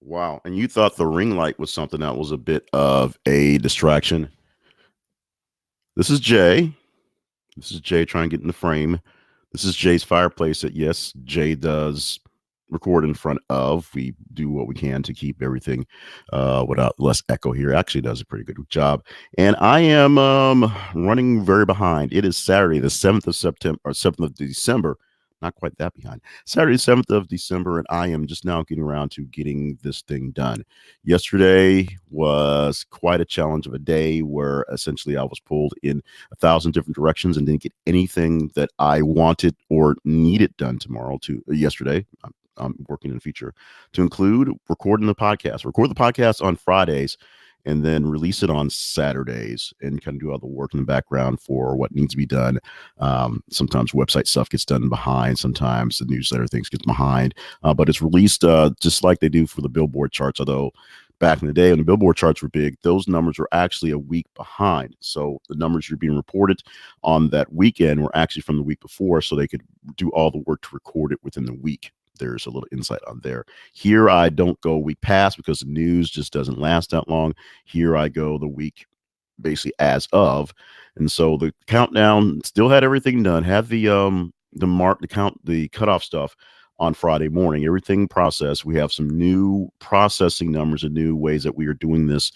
Wow. And you thought the ring light was something that was a bit of a distraction. This is Jay. This is Jay trying to get in the frame. This is Jay's fireplace that, yes, Jay does record in front of. We do what we can to keep everything without less echo here. Actually does a pretty good job. And I am running very behind. It is Saturday, the 7th of September or 7th of December. Not quite that behind. Saturday, 7th of December, and I am just now getting around to getting this thing done. Yesterday was quite a challenge of a day where essentially I was pulled in 1,000 different directions and didn't get anything that I wanted or needed done tomorrow to yesterday. I'm working in the future to include recording the podcast. Record the podcast on Fridays and then release it on Saturdays and kind of do all the work in the background for what needs to be done. Sometimes website stuff gets done behind. Sometimes the newsletter things get behind, but it's released just like they do for the Billboard charts. Although back in the day when the Billboard charts were big, those numbers were actually a week behind. So the numbers you're being reported on that weekend were actually from the week before, so they could do all the work to record it within the week. There's a little insight on there. Here, I don't go a week past because the news just doesn't last that long. Here, I go the week basically as of, and so the countdown still had everything done. Had the mark, the count, the cutoff stuff on Friday morning. Everything processed. We have some new processing numbers and new ways that we are doing this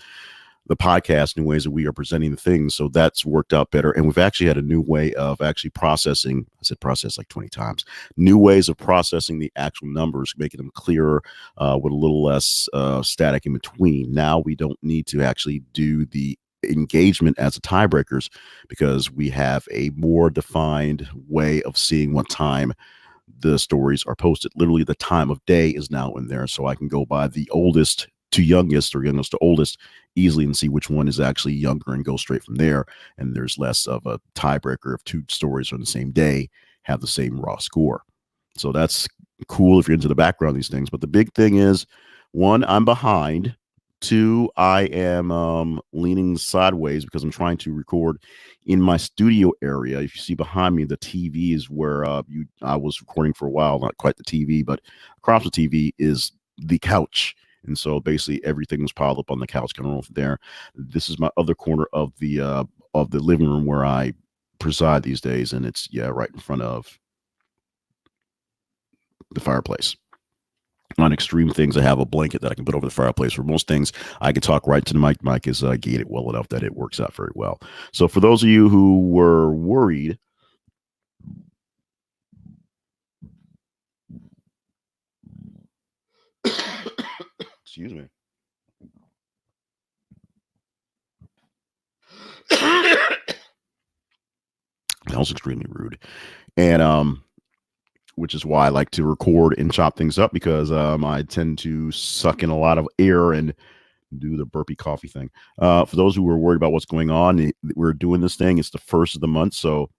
the podcast, new ways that we are presenting the things. So that's worked out better. And we've actually had a new way of actually processing. I said process like 20 times. New ways of processing the actual numbers, making them clearer with a little less static in between. Now we don't need to actually do the engagement as a tiebreakers because we have a more defined way of seeing what time the stories are posted. Literally, the time of day is now in there. So I can go by the oldest to youngest or youngest to oldest easily and see which one is actually younger and go straight from there. And there's less of a tiebreaker if two stories on the same day have the same raw score. So that's cool if you're into the background of these things. But the big thing is, one, I'm behind. Two, I am leaning sideways because I'm trying to record in my studio area. If you see behind me, the TV is where I was recording for a while. Not quite the TV, but across the TV is the couch. And so basically everything was piled up on the couch coming over there. This is my other corner of the living room where I preside these days, and it's right in front of the fireplace. On extreme things, I have a blanket that I can put over the fireplace. For most things, I can talk right to the mic. Mic is gated well enough that it works out very well. So for those of you who were worried, excuse me. That was extremely rude. And which is why I like to record and chop things up because I tend to suck in a lot of air and do the burpee coffee thing. For those who were worried about what's going on, we're doing this thing. It's the first of the month, so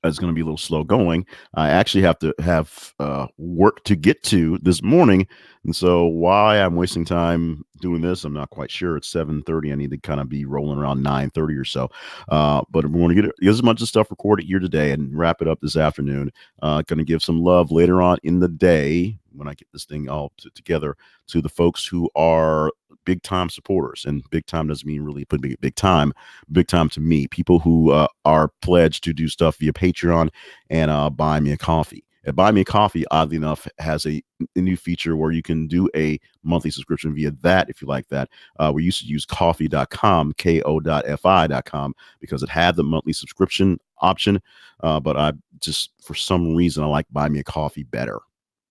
it's going to be a little slow going. I actually have to have work to get to this morning, and so why I'm wasting time doing this, I'm not quite sure. It's 7:30. I need to kind of be rolling around 9:30 or so. But we want to get as much of stuff recorded here today and wrap it up this afternoon. Going to give some love later on in the day when I get this thing all together to the folks who are big time supporters. And big time doesn't mean really put big time to me. People who are pledged to do stuff via Patreon and buy me a coffee. Buy Me a Coffee, oddly enough, has a new feature where you can do a monthly subscription via that if you like that. We used to use ko.fi.com, ko.fi.com, because it had the monthly subscription option. But I just, for some reason, I like Buy Me a Coffee better.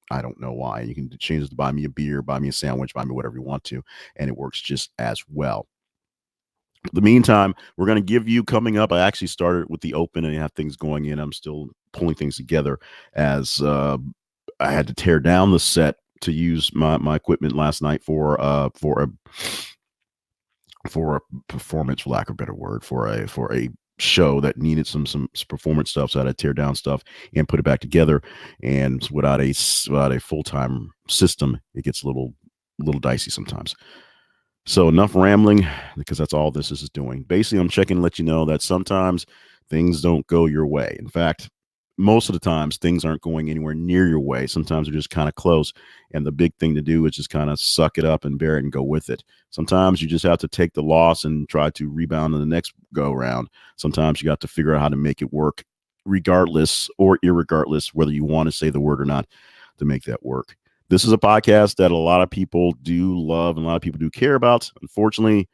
I don't know why. You can change it to buy me a beer, buy me a sandwich, buy me whatever you want to, and it works just as well. In the meantime, we're going to give you coming up. I actually started with the open and have things going in. I'm still pulling things together as I had to tear down the set to use my equipment last night for a performance, for lack of a better word, for a show that needed some performance stuff. So I had to tear down stuff and put it back together. And without a full-time system, it gets a little dicey sometimes. So enough rambling, because that's all this is doing. Basically, I'm checking to let you know that sometimes things don't go your way. In fact, most of the times things aren't going anywhere near your way. Sometimes they're just kind of close. And the big thing to do is just kind of suck it up and bear it and go with it. Sometimes you just have to take the loss and try to rebound in the next go round. Sometimes you got to figure out how to make it work, regardless or irregardless, whether you want to say the word or not, to make that work. This is a podcast that a lot of people do love and a lot of people do care about. Unfortunately,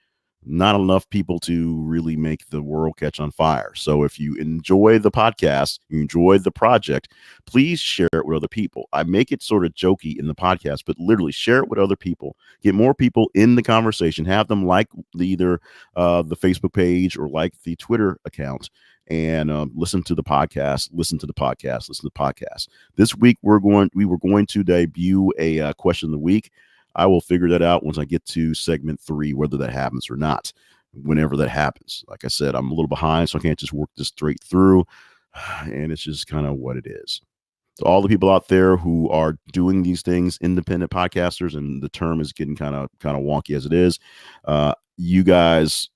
not enough people to really make the world catch on fire. So if you enjoy the podcast, you enjoy the project, please share it with other people. I make it sort of jokey in the podcast, but literally share it with other people. Get more people in the conversation. Have them like either the Facebook page or like the Twitter account, and listen to the podcast. Listen to the podcast. Listen to the podcast. This week we were going to debut a question of the week. I will figure that out once I get to segment 3, whether that happens or not, whenever that happens. Like I said, I'm a little behind, so I can't just work this straight through. And it's just kind of what it is. So all the people out there who are doing these things, independent podcasters, and the term is getting kind of wonky as it is. You guys,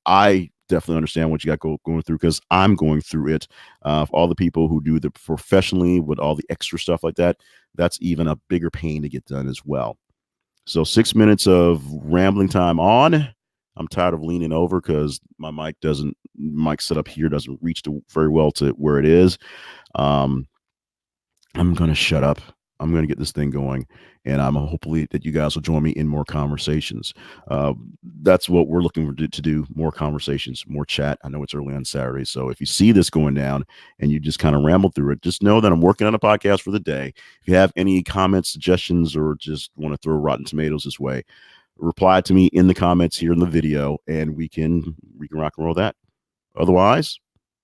I definitely understand what you got going through, because I'm going through it. For all the people who do the professionally with all the extra stuff like that, that's even a bigger pain to get done as well. So 6 minutes of rambling time on. I'm tired of leaning over because my mic setup here doesn't reach very well to where it is. I'm going to shut up. I'm going to get this thing going, and I'm hopefully that you guys will join me in more conversations. That's what we're looking to do, more conversations, more chat. I know it's early on Saturday, so if you see this going down and you just kind of ramble through it, just know that I'm working on a podcast for the day. If you have any comments, suggestions, or just want to throw rotten tomatoes this way, reply to me in the comments here in the video, and we can rock and roll that. Otherwise,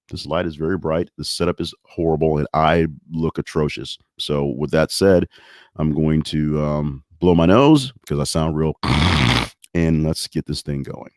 this light is very bright. The setup is horrible, and I look atrocious. So with that said, I'm going to blow my nose because I sound real, and let's get this thing going.